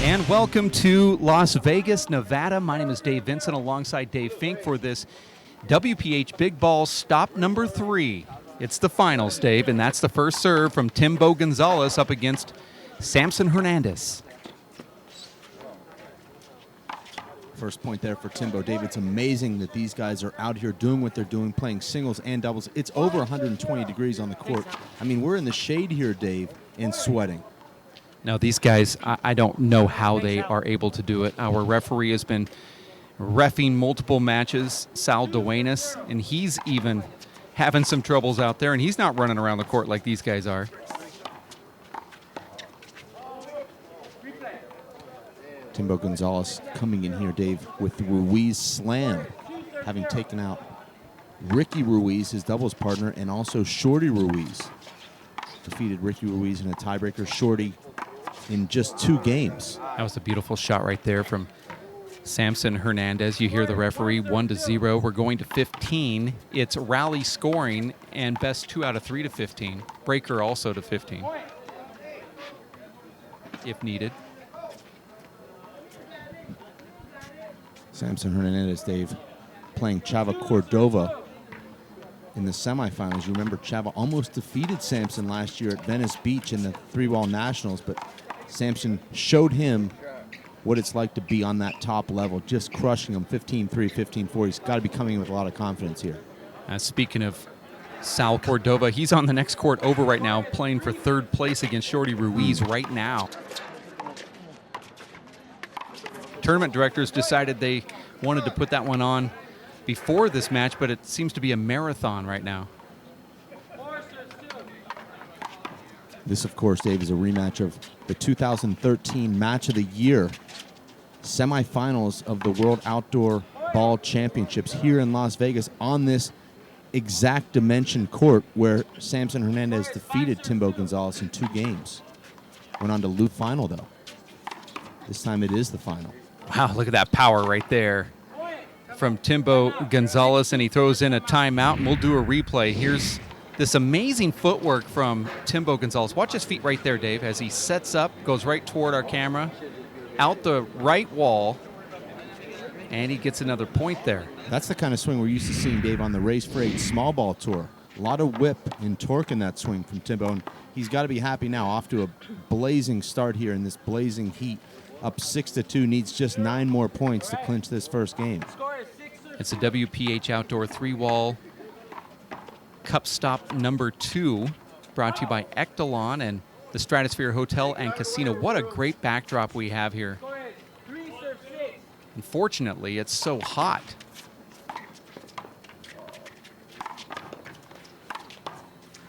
And welcome to Las Vegas, Nevada. My name is Dave Vincent alongside Dave Fink for this WPH Big Ball stop number 3. It's the finals, Dave, and that's the first serve from TIMBO Gonzalez up against SAMZON Hernandez. First point there for TIMBO. Dave, it's amazing that these guys are out here doing what they're doing, playing singles and doubles. It's over 120 degrees on the court. I mean, we're in the shade here, Dave, and sweating. Now, these guys, I don't know how they are able to do it. Our referee has been reffing multiple matches, Sal Duenas, and he's even having some troubles out there, and he's not running around the court like these guys are. TIMBO Gonzalez coming in here, Dave, with the Ruiz slam, having taken out Ricky Ruiz, his doubles partner, and also Shorty Ruiz. Defeated Ricky Ruiz in a tiebreaker. Shorty in just 2 games. That was a beautiful shot right there from SAMZON Hernandez. You hear the referee, 1-0. We're going to 15. It's rally scoring and best 2 out of 3 to 15. Breaker also to 15, if needed. SAMZON Hernandez, Dave, playing Chava Cordova in the semifinals. You remember Chava almost defeated SAMZON last year at Venice Beach in the 3-ball nationals, but SAMZON showed him what it's like to be on that top level, just crushing him 15-3, 15-4. He's got to be coming in with a lot of confidence here. Speaking of Sal Cordova, he's on the next court over right now, playing for 3rd place against Shorty Ruiz right now. Tournament directors decided they wanted to put that one on before this match, but it seems to be a marathon right now. This, of course, Dave, is a rematch of the 2013 Match of the Year semifinals of the World Outdoor Ball Championships here in Las Vegas on this exact dimension court where SAMZON Hernandez defeated TIMBO Gonzalez in 2 games. Went on to lose final, though. This time it is the final. Wow, look at that power right there from TIMBO Gonzalez, and he throws in a timeout, and we'll do a replay. Here's this amazing footwork from TIMBO Gonzalez. Watch his feet right there, Dave, as he sets up, goes right toward our camera, out the right wall, and he gets another point there. That's the kind of swing we're used to seeing, Dave, on the Race for 8 small ball tour. A lot of whip and torque in that swing from TIMBO, and he's got to be happy now, off to a blazing start here in this blazing heat. Up 6-2, needs just 9 more points to clinch this first game. It's a WPH Outdoor 3-wall Cup Stop number 2, brought to you by Echelon and the Stratosphere Hotel and Casino. What a great backdrop we have here. Unfortunately, it's so hot.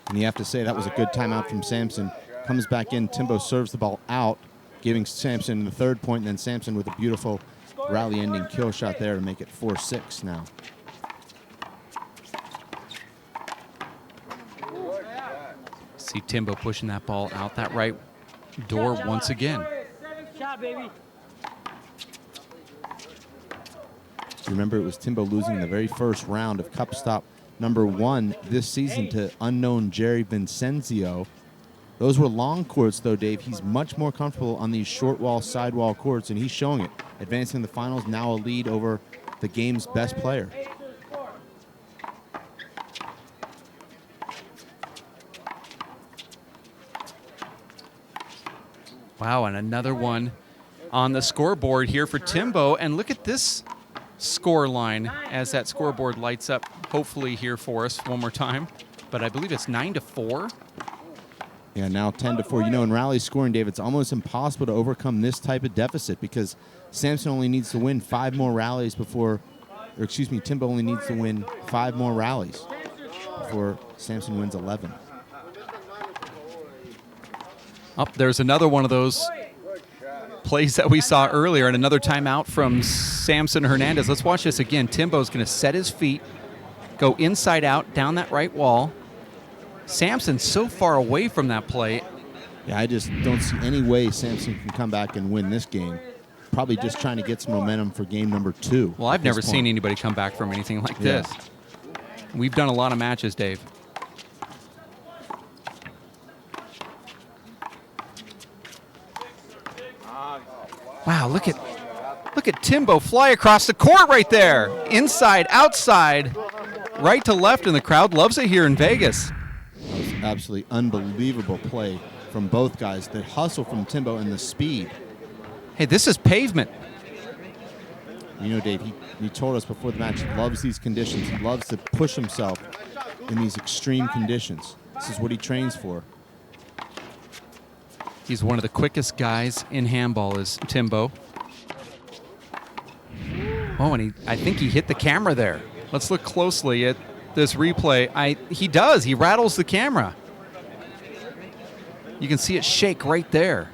And you have to say that was a good timeout from SAMZON. Comes back in, TIMBO serves the ball out, giving SAMZON the 3rd point, and then SAMZON with a beautiful rally-ending kill shot there to make it 4-6 now. See TIMBO pushing that ball out that right door once again. Remember, it was TIMBO losing the very first round of Cup Stop number 1 this season to unknown Jerry Vincenzio. Those were long courts, though, Dave. He's much more comfortable on these short wall, sidewall courts, and he's showing it. Advancing the finals, now a lead over the game's best player. Wow, and another one on the scoreboard here for TIMBO. And look at this score line as that scoreboard lights up, hopefully here for us one more time. But I believe it's 9-4. Yeah, now 10-4. You know, in rally scoring, Dave, it's almost impossible to overcome this type of deficit because SAMZON only needs to win 5 more rallies before, or excuse me, TIMBO only needs to win 5 more rallies before SAMZON wins 11. Up there's another one of those plays that we saw earlier, and another timeout from SAMZON Hernandez. Let's watch this again. TIMBO's going to set his feet, go inside out, down that right wall. SAMZON's so far away from that play. Yeah, I just don't see any way SAMZON can come back and win this game. Probably just trying to get some momentum for game number 2. Well, I've never seen anybody come back from anything like this. We've done a lot of matches, Dave. Wow, look at Timbo fly across the court right there. Inside, outside, right to left, and the crowd loves it here in Vegas. That was absolutely unbelievable play from both guys. The hustle from Timbo and the speed. Hey, this is pavement. You know, Dave, he told us before the match he loves these conditions. He loves to push himself in these extreme conditions. This is what he trains for. He's one of the quickest guys in handball, is Timbo. Oh, and I think he hit the camera there. Let's look closely at this replay. He does. He rattles the camera. You can see it shake right there.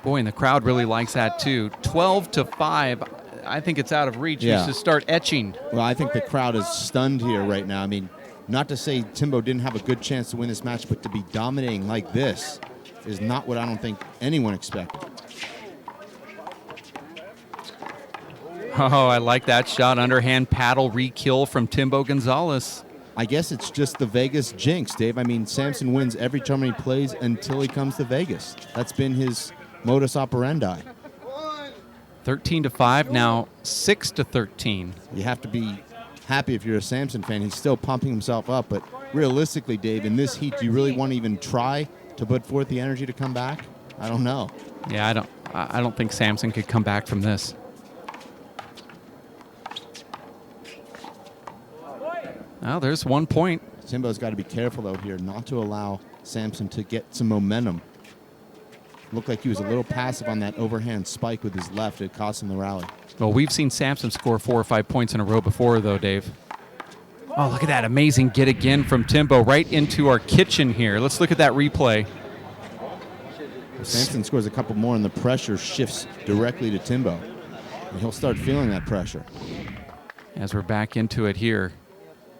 Boy, and the crowd really likes that too. 12-5. I think it's out of reach. Yeah. He should start etching. Well, I think the crowd is stunned here right now. I mean, not to say Timbo didn't have a good chance to win this match, but to be dominating like this is not what I don't think anyone expected. Oh, I like that shot. Underhand paddle re-kill from Timbo Gonzalez. I guess it's just the Vegas jinx, Dave. I mean, SAMZON wins every tournament he plays until he comes to Vegas. That's been his modus operandi. 13-5, now 6-13. You have to be happy if you're a SAMZON fan. He's still pumping himself up, but realistically, Dave, in this heat, do you really want to even try to put forth the energy to come back? I don't know. Yeah, I don't think SAMZON could come back from this. Well, there's 1 point. Timbo's got to be careful out here not to allow SAMZON to get some momentum. Looked like he was a little passive on that overhand spike with his left. It cost him the rally. Well, we've seen SAMZON score 4 or 5 points in a row before, though, Dave. Oh, look at that amazing get again from Timbo right into our kitchen here. Let's look at that replay. If SAMZON scores a couple more and the pressure shifts directly to Timbo, and he'll start feeling that pressure. As we're back into it here,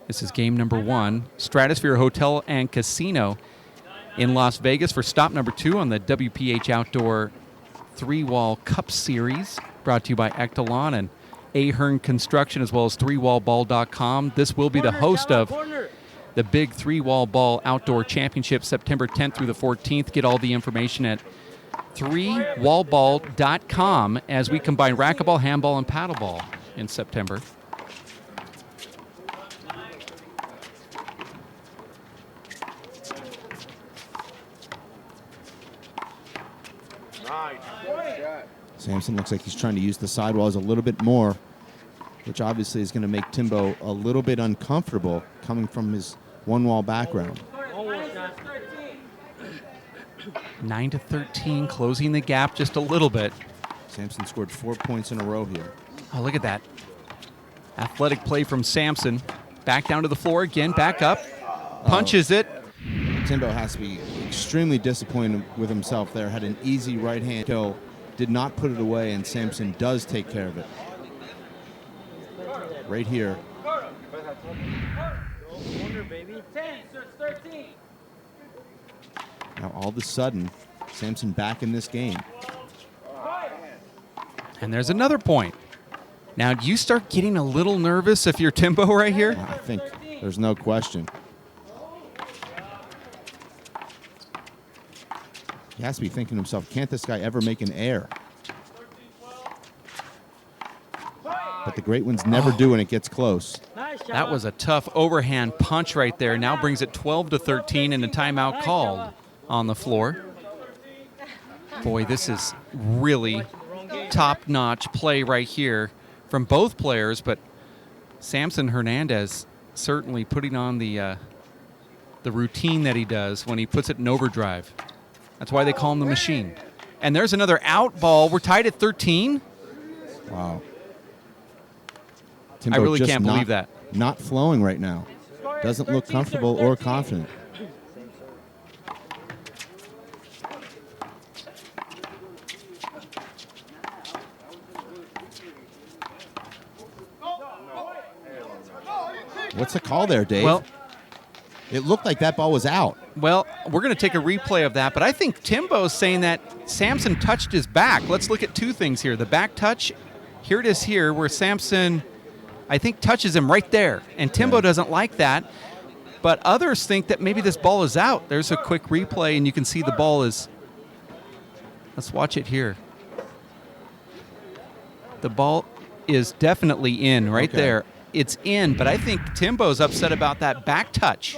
this is game number 1, Stratosphere Hotel and Casino in Las Vegas for stop number 2 on the WPH Outdoor 3-Wall Cup Series, brought to you by Echelon and Ahern Construction, as well as 3wallball.com. This will be the host of the big 3-Wall Ball Outdoor Championship, September 10th through the 14th. Get all the information at 3wallball.com as we combine racquetball, handball, and paddleball in September. SAMZON looks like he's trying to use the sidewalls a little bit more, which obviously is going to make Timbo a little bit uncomfortable coming from his one-wall background. 9-13, closing the gap just a little bit. SAMZON scored 4 points in a row here. Oh, look at that. Athletic play from SAMZON. Back down to the floor again, back up. Punches it. Timbo has to be extremely disappointed with himself there. Had an easy right hand kill, did not put it away, and SAMZON does take care of it. Right here. Now all of a sudden, SAMZON back in this game. And there's another point. Now, do you start getting a little nervous if you're Timbo right here? I think there's no question. He has to be thinking to himself, can't this guy ever make an error? But the great ones never do when it gets close. That was a tough overhand punch right there. Now brings it 12-13 and a timeout called on the floor. Boy, this is really top-notch play right here from both players, but SAMZON Hernandez certainly putting on the routine that he does when he puts it in overdrive. That's why they call him the machine. And there's another out ball. We're tied at 13. Wow. I Timbo really just can't believe that. Not flowing right now. Doesn't look comfortable or confident. What's the call there, Dave? Well, it looked like that ball was out. Well, we're going to take a replay of that, but I think Timbo's saying that SAMZON touched his back. Let's look at two things here. The back touch, here it is here, where SAMZON, I think, touches him right there, and Timbo doesn't like that. but others think that maybe this ball is out. There's a quick replay, and you can see the ball is, let's watch it here. The ball is definitely in right there. It's in, but I think Timbo's upset about that back touch.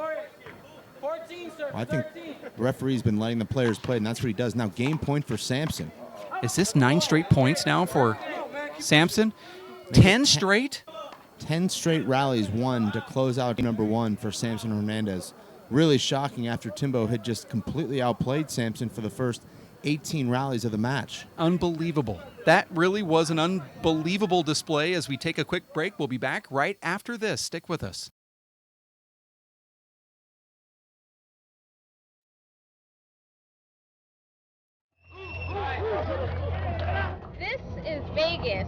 Well, I think the referee's been letting the players play, and that's what he does. Now, game point for SAMZON. Is this 9 straight points now for SAMZON? 10 straight? 10 straight rallies won to close out game number 1 for SAMZON Hernandez. Really shocking after Timbo had just completely outplayed SAMZON for the first 18 rallies of the match. Unbelievable. That really was an unbelievable display. As we take a quick break, we'll be back right after this. Stick with us. This is Vegas.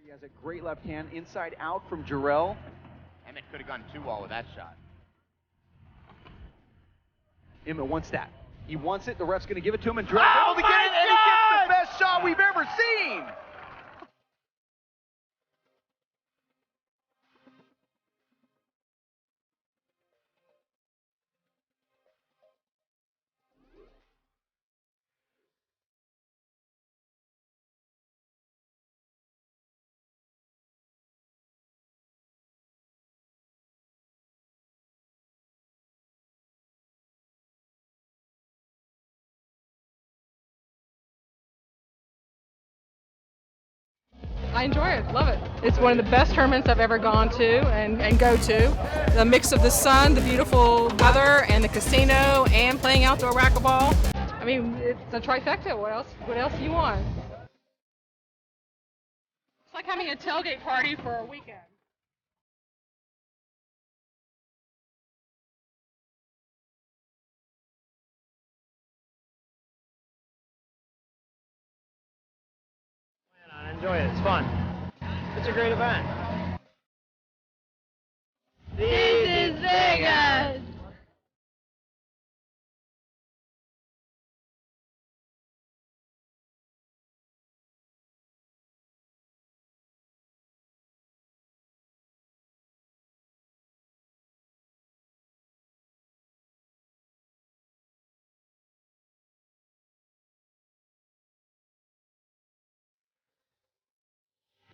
He has a great left hand, inside out from Jarrell. Emmett could have gone 2-all with that shot. Emmett wants that. He wants it. The ref's going to give it to him, and Jarrell Oh able to get it, and he gets the best shot we've ever seen. I enjoy it, love it. It's one of the best tournaments I've ever gone to and go to. The mix of the sun, the beautiful weather, and the casino, and playing outdoor racquetball. I mean, it's a trifecta. What else do you want? It's like having a tailgate party for a weekend. Enjoy it. It's fun. It's a great event. This is Vegas.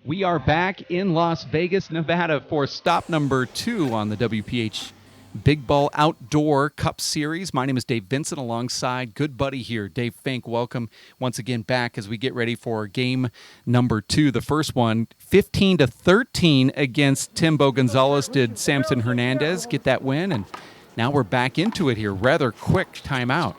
We are back in Las Vegas, Nevada for stop number 2 on the WPH Big Ball Outdoor Cup Series. My name is Dave Vincent alongside good buddy here, Dave Fink. Welcome once again back as we get ready for game number 2. The first one, 15-13 against TIMBO Gonzalez. Did SAMZON Hernandez get that win? And now we're back into it here. Rather quick timeout.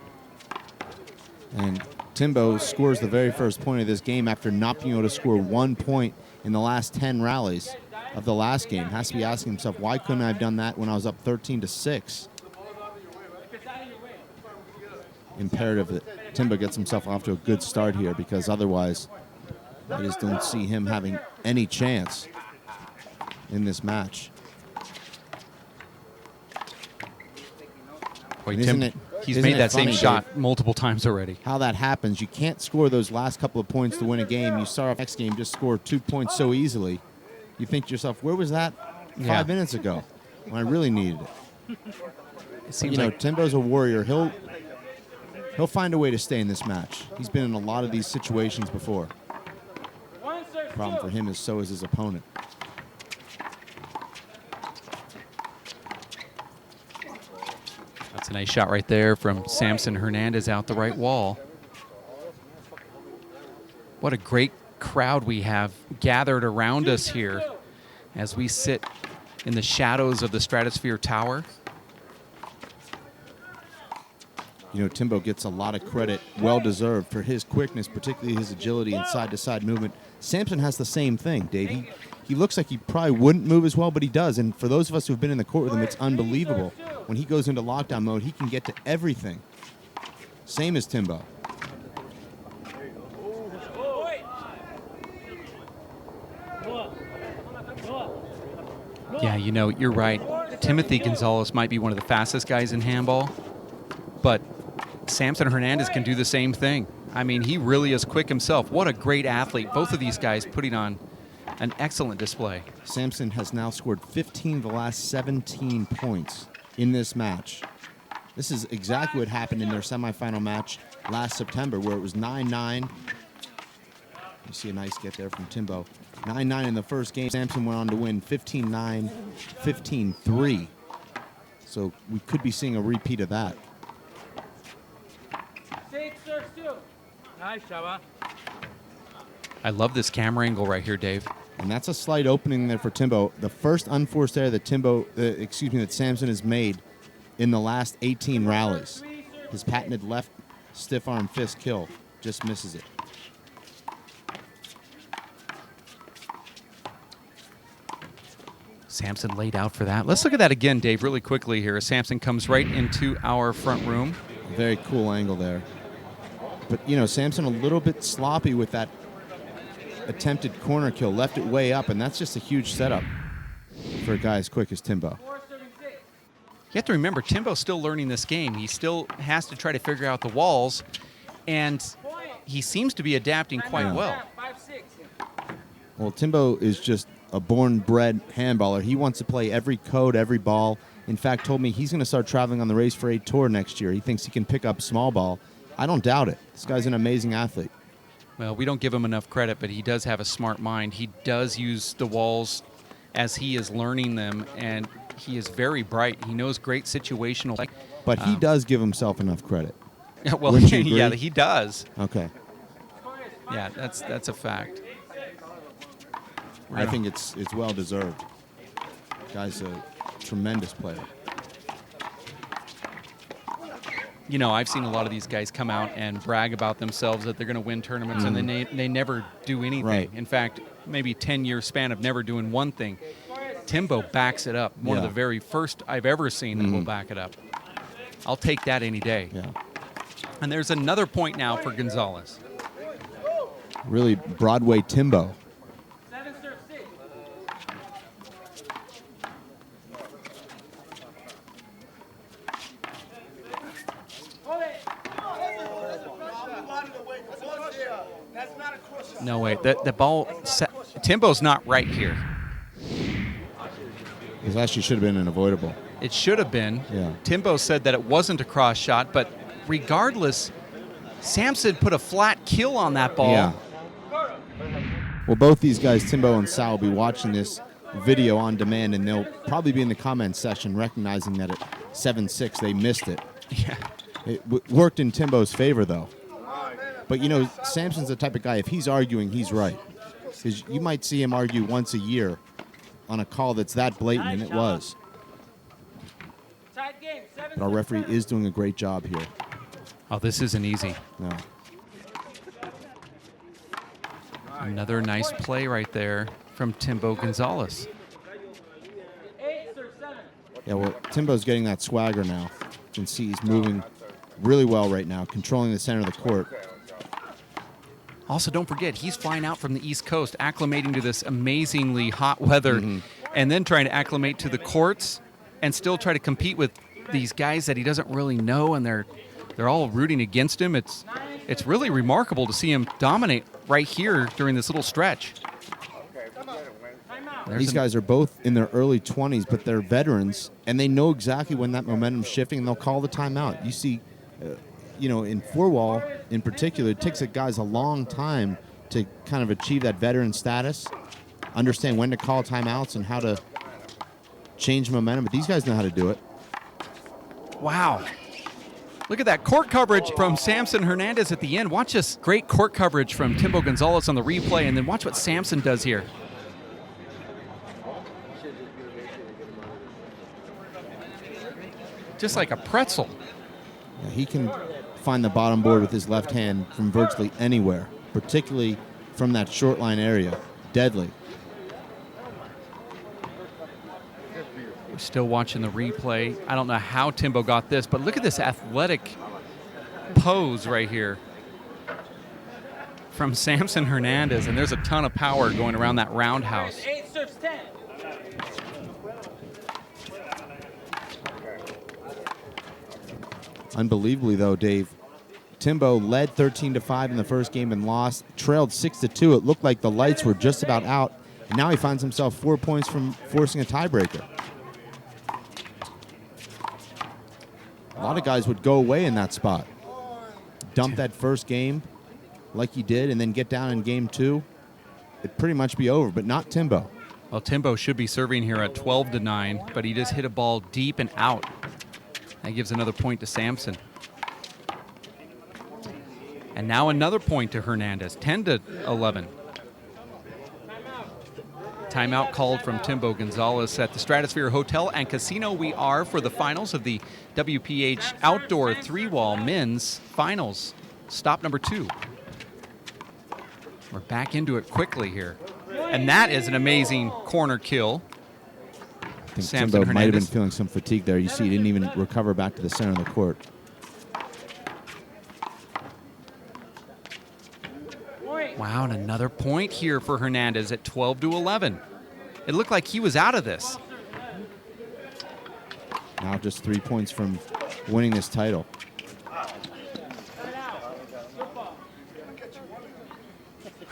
And Timbo scores the very first point of this game after not being able to score 1 point in the last 10 rallies of the last game. Has to be asking himself, why couldn't I have done that when I was up 13-6? Imperative that Timbo gets himself off to a good start here, because otherwise I just don't see him having any chance in this match. Boy, Isn't it- he's isn't made it that same funny, shot Dave, multiple times already. how that happens? You can't score those last couple of points to win a game. You start off next game, just score 2 points so easily. You think to yourself, where was that 5 minutes ago when I really needed it? It seems You know, like Timbo's a warrior. He'll find a way to stay in this match. He's been in a lot of these situations before. The problem for him is so is his opponent. that's a nice shot right there from SAMZON Hernandez out the right wall. What a great crowd we have gathered around us here as we sit in the shadows of the Stratosphere Tower. You know, Timbo gets a lot of credit, well-deserved, for his quickness, particularly his agility and side-to-side movement. SAMZON has the same thing, Dave. He looks like he probably wouldn't move as well, but he does. And for those of us who've been in the court with him, it's unbelievable. When he goes into lockdown mode, he can get to everything. Same as Timbo. Yeah, you know, you're right. Timothy Gonzalez might be one of the fastest guys in handball, but SAMZON Hernandez can do the same thing. I mean, he really is quick himself. What a great athlete. Both of these guys putting on an excellent display. SAMZON has now scored 15 of the last 17 points in this match. This is exactly what happened in their semifinal match last September, where it was 9-9. You see a nice get there from Timbo. 9-9 in the first game. SAMZON went on to win 15-9, 15-3. So we could be seeing a repeat of that. Nice, Shaba. I love this camera angle right here, Dave. And that's a slight opening there for Timbo. The first unforced error that that SAMZON has made in the last 18 rallies. His patented left stiff arm fist kill just misses it. SAMZON laid out for that. Let's look at that again, Dave, really quickly here. SAMZON comes right into our front room. Very cool angle there. But, you know, SAMZON a little bit sloppy with that attempted corner kill. Left it way up, and that's just a huge setup for a guy as quick as Timbo. You have to remember, Timbo's still learning this game. He still has to try to figure out the walls, and he seems to be adapting quite well. Well, Timbo is just a born-bred handballer. He wants to play every code, every ball. In fact, told me he's going to start traveling on the Race for 8 tour next year. He thinks he can pick up small ball. I don't doubt it. This guy's an amazing athlete. Well, we don't give him enough credit, but he does have a smart mind. He does use the walls as he is learning them, and he is very bright. He knows great situational. But he does give himself enough credit. Well, Wouldn't you yeah, agree? he does. Okay. Yeah, that's a fact. I think it's well deserved. Guy's a tremendous player. You know, I've seen a lot of these guys come out and brag about themselves that they're going to win tournaments, and then they never do anything. Right. In fact, maybe 10-year span of never doing one thing. Timbo backs it up. One of the very first I've ever seen that will back it up. I'll take that any day. Yeah. And there's another point now for Gonzalez. Really Broadway Timbo. No, wait. The ball, Timbo's not right here. This actually should have been an avoidable. It should have been. Yeah. Timbo said that it wasn't a cross shot, but regardless, SAMZON put a flat kill on that ball. Yeah. Well, both these guys, Timbo and Sal, will be watching this video on demand, and they'll probably be in the comments section recognizing that at 7-6 they missed it. Yeah. It worked in Timbo's favor, though. But, you know, SAMZON's the type of guy, if he's arguing, he's right. Because you might see him argue once a year on a call that's that blatant, and it was. But our referee is doing a great job here. Oh, this isn't easy. No. Another nice play right there from Timbo Gonzalez. Yeah, well, Timbo's getting that swagger now. You can see he's moving really well right now, controlling the center of the court. Also, don't forget, he's flying out from the East Coast, acclimating to this amazingly hot weather, and then trying to acclimate to the courts and still try to compete with these guys that he doesn't really know, and they're all rooting against him. It's really remarkable to see him dominate right here during this little stretch. These guys are both in their early 20s, but they're veterans, and they know exactly when that momentum's shifting, and they'll call the timeout. You see, you know, in four-wall in particular, it takes guys a long time to kind of achieve that veteran status, understand when to call timeouts and how to change momentum. But these guys know how to do it. Wow. Look at that court coverage from SAMZON Hernandez at the end. Watch this great court coverage from Timbo Gonzalez on the replay, and then watch what SAMZON does here. Just like a pretzel. Yeah, he can find the bottom board with his left hand from virtually anywhere, particularly from that short line area. Deadly. We're still watching the replay. I don't know how Timbo got this, but look at this athletic pose right here from SAMZON Hernandez, and there's a ton of power going around that roundhouse. Unbelievably, though, Dave, TIMBO led 13-5 in the first game and lost, trailed 6-2. It looked like the lights were just about out, and now he finds himself 4 points from forcing a tiebreaker. A lot of guys would go away in that spot. Dump that first game like he did, and then get down in game 2. It'd pretty much be over, but not TIMBO. Well, TIMBO should be serving here at 12-9, but he just hit a ball deep and out. That gives another point to SAMZON. And now another point to Hernandez, 10-11. Timeout called from TIMBO Gonzalez at the Stratosphere Hotel and Casino. We are for the finals of the WPH Outdoor 3-Wall Men's Finals. Stop number 2. We're back into it quickly here. And that is an amazing corner kill. I think SAMZON TIMBO might have been Hernandez. feeling some fatigue there. You see he didn't even recover back to the center of the court. Wow, and another point here for Hernandez at 12-11. It looked like he was out of this. Now just 3 points from winning this title.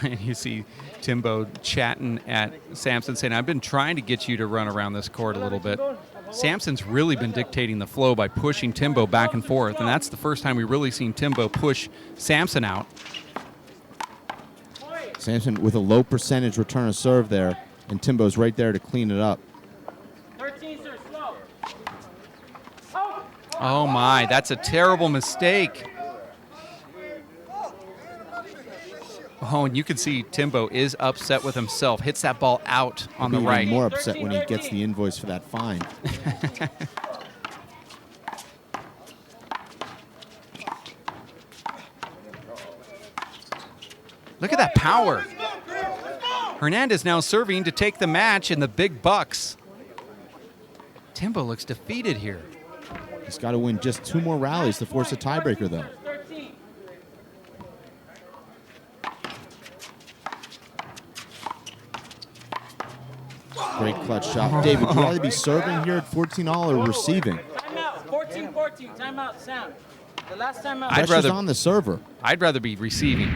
And you see TIMBO chatting at SAMZON saying, I've been trying to get you to run around this court a little bit. SAMZON's really been dictating the flow by pushing TIMBO back and forth, and that's the first time we've really seen TIMBO push SAMZON out. SAMZON with a low percentage return of serve there, and TIMBO's right there to clean it up. 13, sir, slow. Oh my, that's a terrible mistake. Oh, and you can see TIMBO is upset with himself. Hits that ball out on the He'll be right. even more upset when he gets the invoice for that fine. Look at that power. Hernandez now serving to take the match in the big bucks. TIMBO looks defeated here. He's got to win just 2 more rallies to force a tiebreaker, though. 13. Great clutch shot. David, would you rather be serving here at 14-all or receiving? Timeout. 14-14. Timeout, Sam. The last timeout. I'd Pressure's rather- on the server. I'd rather be receiving.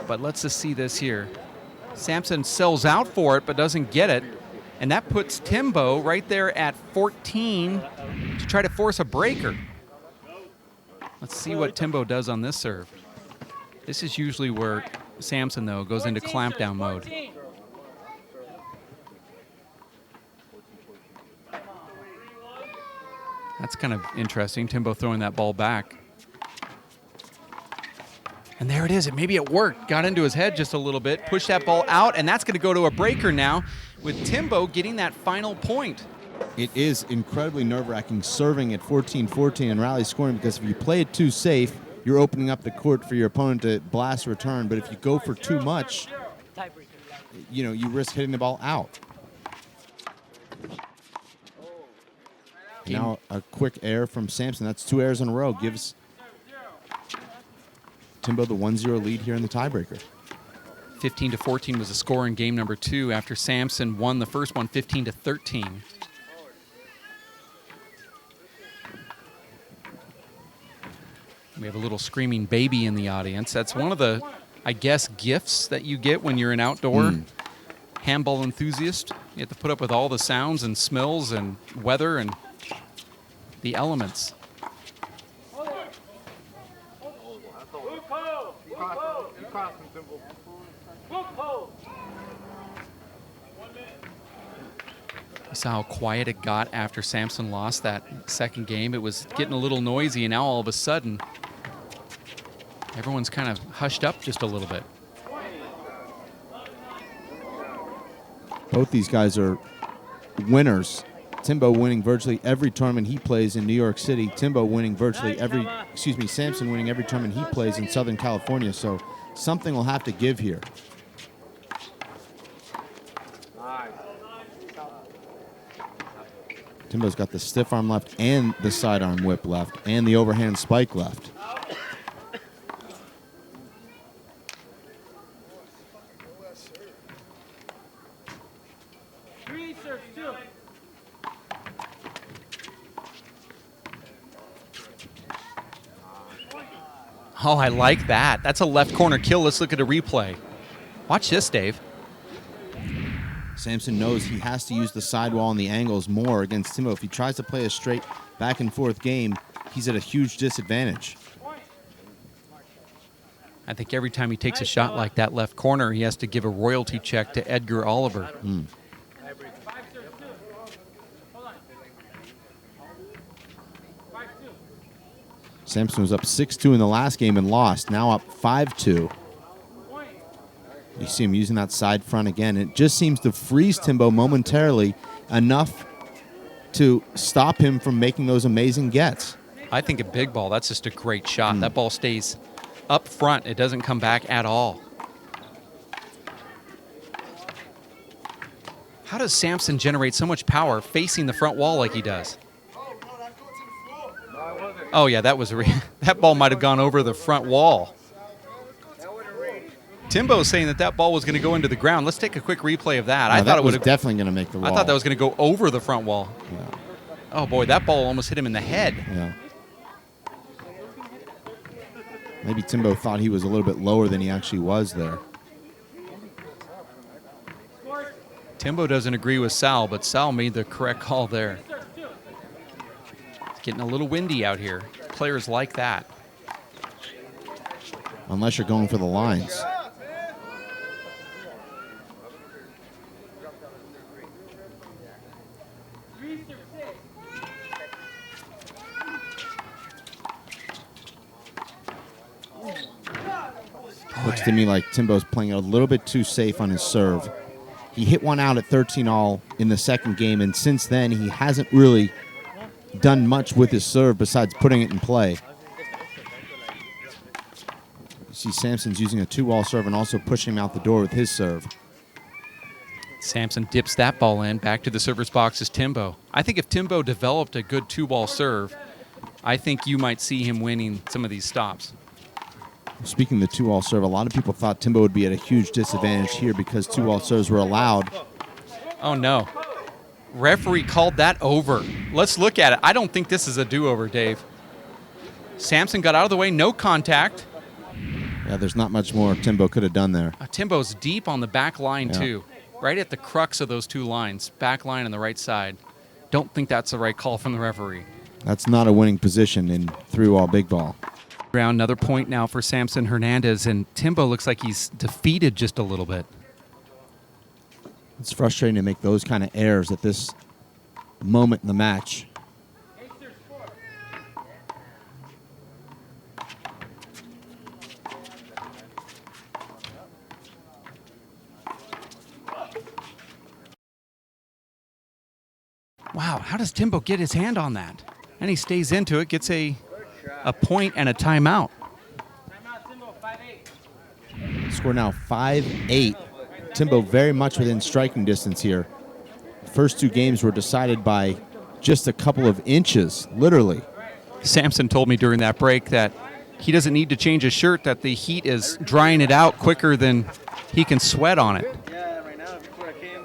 But let's just see this here. SAMZON sells out for it but doesn't get it. And that puts TIMBO right there at 14 to try to force a breaker. Let's see what TIMBO does on this serve. This is usually where SAMZON, though, goes into 14, sir, clampdown mode. 14. That's kind of interesting. TIMBO throwing that ball back. And there it is. Maybe it worked. Got into his head just a little bit. Pushed that ball out, and that's going to go to a breaker now with TIMBO getting that final point. It is incredibly nerve-wracking serving at 14-14 and rally scoring, because if you play it too safe, you're opening up the court for your opponent to blast return. But if you go for too much, you risk hitting the ball out. Now a quick error from SAMZON. That's 2 errors in a row. Gives TIMBO the 1-0 lead here in the tiebreaker. 15-14 was the score in game number 2 after SAMZON won the first one 15-13. We have a little screaming baby in the audience. That's one of the, I guess, gifts that you get when you're an outdoor handball enthusiast. You have to put up with all the sounds and smells and weather and the elements. You saw how quiet it got after SAMZON lost that second game. It was getting a little noisy, and now all of a sudden, everyone's kind of hushed up just a little bit. Both these guys are winners. TIMBO winning virtually every tournament he plays in New York City. TIMBO winning virtually SAMZON winning every tournament he plays in Southern California. So something will have to give here. TIMBO's got the stiff arm left and the sidearm whip left and the overhand spike left. Oh, I like that. That's a left corner kill. Let's look at a replay. Watch this, Dave. Samson knows he has to use the sidewall and the angles more against Timbo. If he tries to play a straight back and forth game, he's at a huge disadvantage. I think every time he takes a shot like that left corner, he has to give a royalty check to Edgar Oliver. Samson was up 6-2 in the last game and lost. Now up 5-2. You see him using that side front again. It just seems to freeze Timbo momentarily enough to stop him from making those amazing gets. I think a big ball, that's just a great shot. That ball stays up front. It doesn't come back at all. How does Samson generate so much power facing the front wall like he does? Oh, yeah, that was that ball might have gone over the front wall. Timbo's saying that ball was going to go into the ground. Let's take a quick replay of that. No, I thought that it was would definitely going to make the wall. I thought that was going to go over the front wall. Yeah. Oh, boy, that ball almost hit him in the head. Yeah. Maybe Timbo thought he was a little bit lower than he actually was there. Timbo doesn't agree with Sal, but Sal made the correct call there. It's getting a little windy out here. Players like that. Unless you're going for the lines. Looks to me like Timbo's playing a little bit too safe on his serve. He hit one out at 13-all in the second game, and since then he hasn't really done much with his serve besides putting it in play. You see Samson's using a 2-wall serve and also pushing him out the door with his serve. Samson dips that ball in. Back to the server's box is Timbo. I think if Timbo developed a good 2-ball serve, I think you might see him winning some of these stops. Speaking of the 2-wall serve, a lot of people thought Timbo would be at a huge disadvantage here because 2-wall serves were allowed. Oh, no. Referee called that over. Let's look at it. I don't think this is a do-over, Dave. Samson got out of the way, no contact. Yeah, there's not much more Timbo could have done there. Timbo's deep on the back line, too. Right at the crux of those two lines, back line on the right side. Don't think that's the right call from the referee. That's not a winning position in 3-wall big ball. Another point now for Samson Hernandez, and Timbo looks like he's defeated just a little bit. It's frustrating to make those kind of errors at this moment in the match. Wow, how does Timbo get his hand on that? And he stays into it, gets a point and a timeout. Timeout, Timbo, 5-8. Score now 5-8. Timbo very much within striking distance here. The first two games were decided by just a couple of inches, literally. Samson told me during that break that he doesn't need to change his shirt, that the heat is drying it out quicker than he can sweat on it. Yeah, right now, before I came.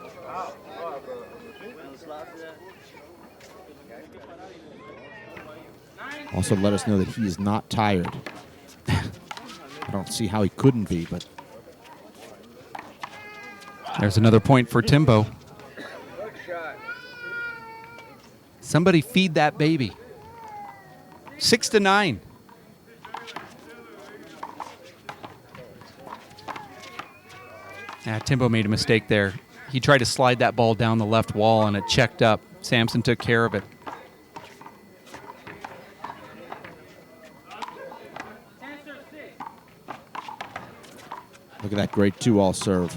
Also let us know that he is not tired. I don't see how he couldn't be, but there's another point for Timbo. Somebody feed that baby. 6-9. Timbo made a mistake there. He tried to slide that ball down the left wall and it checked up. Samson took care of it. look at that great 2-all serve.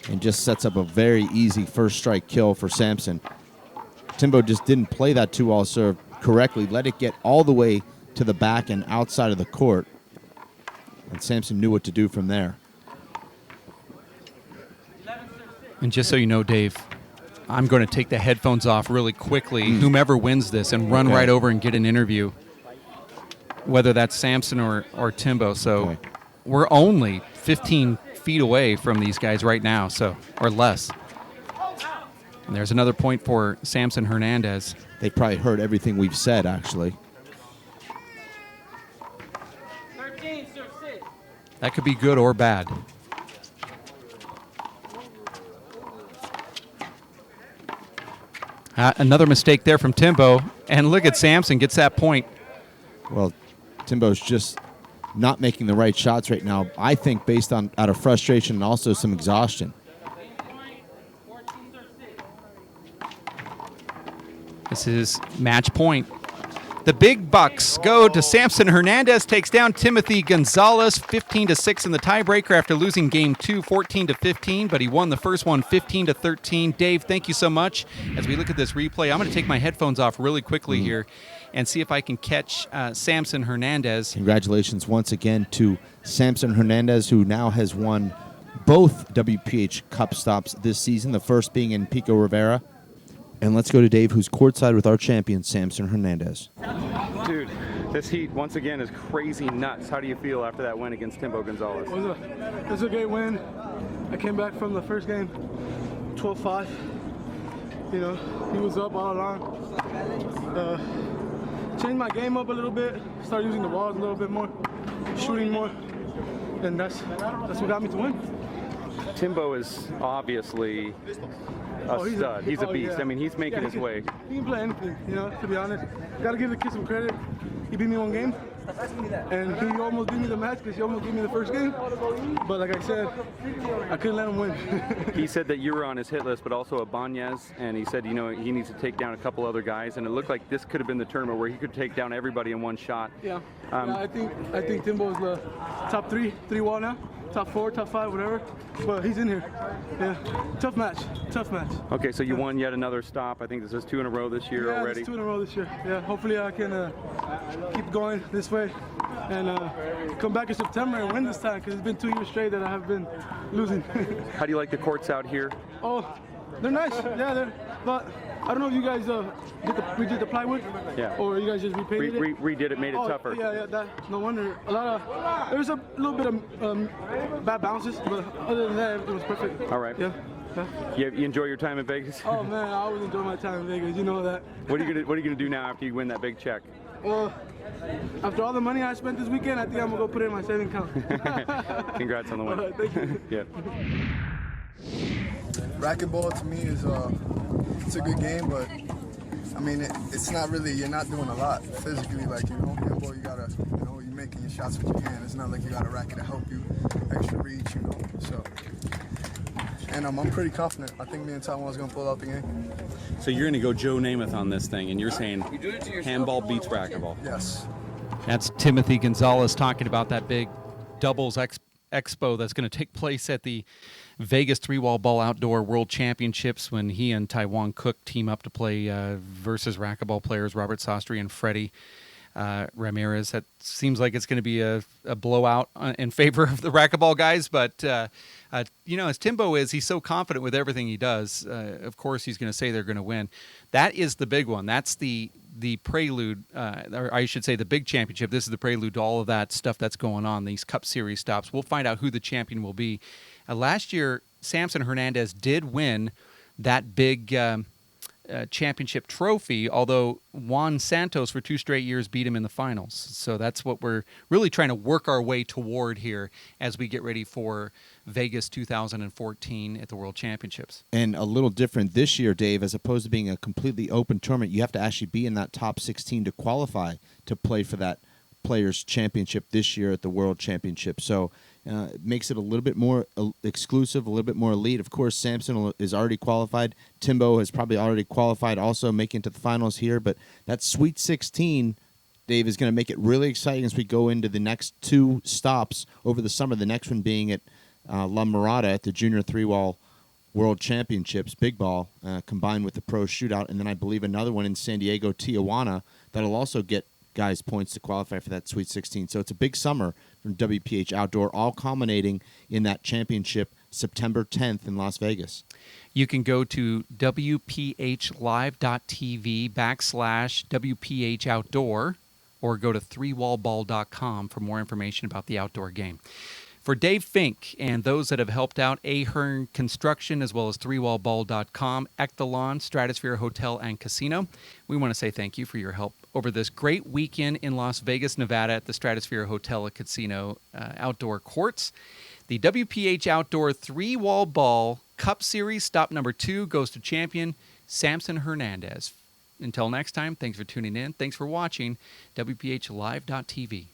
And just sets up a very easy first strike kill for Samson. Timbo just didn't play that 2-all serve correctly, let it get all the way to the back and outside of the court. And Samson knew what to do from there. And just so you know, Dave, I'm going to take the headphones off really quickly, whomever wins this, and run right over and get an interview, whether that's Samson or Timbo. So we're only 15 feet away from these guys right now, so or less. And there's another point for Samson Hernandez. They probably heard everything we've said, actually. That could be good or bad. Another mistake there from Timbo. And look at Samson gets that point. Well, Timbo's just not making the right shots right now, I think, based on out of frustration and also some exhaustion. This is match point. The big bucks go to Samson Hernandez, takes down Timothy Gonzalez 15-6 in the tiebreaker after losing game 2 14-15, but he won the first one 15-13. Dave, thank you so much. As we look at this replay, I'm going to take my headphones off really quickly here and see if I can catch Samson Hernandez. Congratulations once again to Samson Hernandez, who now has won both WPH Cup stops this season, the first being in Pico Rivera. And let's go to Dave, who's courtside with our champion, Samson Hernandez. Dude, this heat, once again, is crazy nuts. How do you feel after that win against Timbo Gonzalez? It was a great win. I came back from the first game 12-5. You know, he was up all along. Changed my game up a little bit, started using the walls a little bit more, shooting more, and that's what got me to win. Timbo is obviously a stud. He's a beast. Yeah. I mean, he's making his way. He can play anything, you know, to be honest. Gotta give the kid some credit. He beat me one game, and he almost beat me the match because he almost beat me the first game. But like I said, I couldn't let him win. He said that you were on his hit list, but also Ibanez, and he said, you know, he needs to take down a couple other guys, and it looked like this could have been the tournament where he could take down everybody in one shot. Yeah, I think Timbo is the top three wall now. Top 4, top 5, whatever, but he's in here. Yeah, tough match. Okay, so you won yet another stop. I think this is 2 in a row this year already. Yeah, 2 in a row this year. Yeah, hopefully I can keep going this way and come back in September and win this time, because it's been 2 years straight that I have been losing. How do you like the courts out here? Oh, they're nice. Yeah, but I don't know if you guys redid the plywood, or you guys just repainted it. Redid it, made it tougher. Yeah, no wonder. There was a little bit of bad bounces, but other than that, everything was perfect. All right. Yeah. You enjoy your time in Vegas? Oh man, I always enjoy my time in Vegas. You know that. What are you gonna do now after you win that big check? Well, after all the money I spent this weekend, I think I'm gonna go put it in my saving account. Congrats on the win. Thank you. Yeah. Racquetball to me is it's a good game, but I mean it's not really, you're not doing a lot physically. Like, you know, handball, you gotta, you know, you're making your shots with your hand. It's not like you got a racket to help you, extra reach, you know. So, and I'm pretty confident. I think me and Taiwan's gonna pull out the game. So you're gonna go Joe Namath on this thing, and you're saying handball beats racquetball. Yes. That's Timothy Gonzalez talking about that big doubles expo that's going to take place at the Vegas 3-Wall Ball Outdoor World Championships, when he and Taiwan Cook team up to play versus racquetball players Robert Sastry and Freddie Ramirez. That seems like it's going to be a blowout in favor of the racquetball guys, but you know, as Timbo is, he's so confident with everything he does. Of course, he's going to say they're going to win. That is the big one. That's the prelude, or I should say the big championship. This is the prelude to all of that stuff that's going on, these Cup Series stops. We'll find out who the champion will be. Last year, Samson Hernandez did win that big championship trophy, although Juan Santos for 2 straight years beat him in the finals. So that's what we're really trying to work our way toward here as we get ready for Vegas 2014 at the World Championships. And a little different this year, Dave, as opposed to being a completely open tournament, you have to actually be in that top 16 to qualify to play for that Players' Championship this year at the World Championship. So it makes it a little bit more exclusive, a little bit more elite. Of course, Samson is already qualified. Timbo has probably already qualified, also making it to the finals here. But that Sweet 16, Dave, is going to make it really exciting as we go into the next 2 stops over the summer. The next one being at La Mirada at the Junior 3-Wall World Championships, big ball, combined with the Pro Shootout. And then I believe another one in San Diego, Tijuana, that'll also get guys points to qualify for that Sweet 16. So it's a big summer from WPH Outdoor, all culminating in that championship September 10th in Las Vegas. You can go to WPHlive.tv/WPH Outdoor, or go to 3wallball.com for more information about the outdoor game. For Dave Fink and those that have helped out, Ahern Construction, as well as 3wallball.com, Echelon, Stratosphere Hotel and Casino, we want to say thank you for your help over this great weekend in Las Vegas, Nevada at the Stratosphere Hotel and Casino outdoor courts. The WPH Outdoor 3-Wall Ball Cup Series stop number 2 goes to champion SAMZON Hernandez. Until next time, thanks for tuning in. Thanks for watching WPHLive.tv.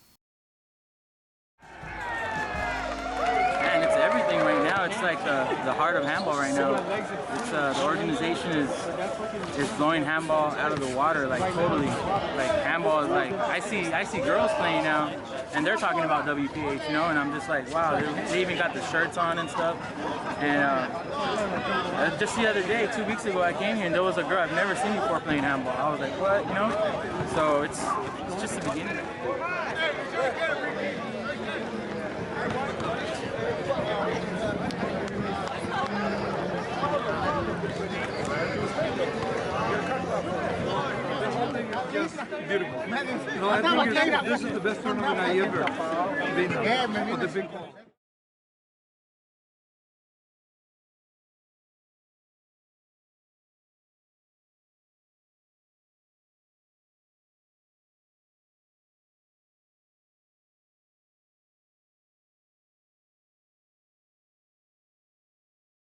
Man, it's everything right now. It's like the heart of handball right now. It's the organization is blowing handball out of the water, like totally. Like handball is like I see girls playing now, and they're talking about WPH, you know, and I'm just like, wow, they even got the shirts on and stuff. And just the other day, 2 weeks ago, I came here and there was a girl I've never seen before playing handball. I was like, what, you know? So it's just the beginning. Beautiful. No, I think this is the best tournament I ever been on, for the big ball.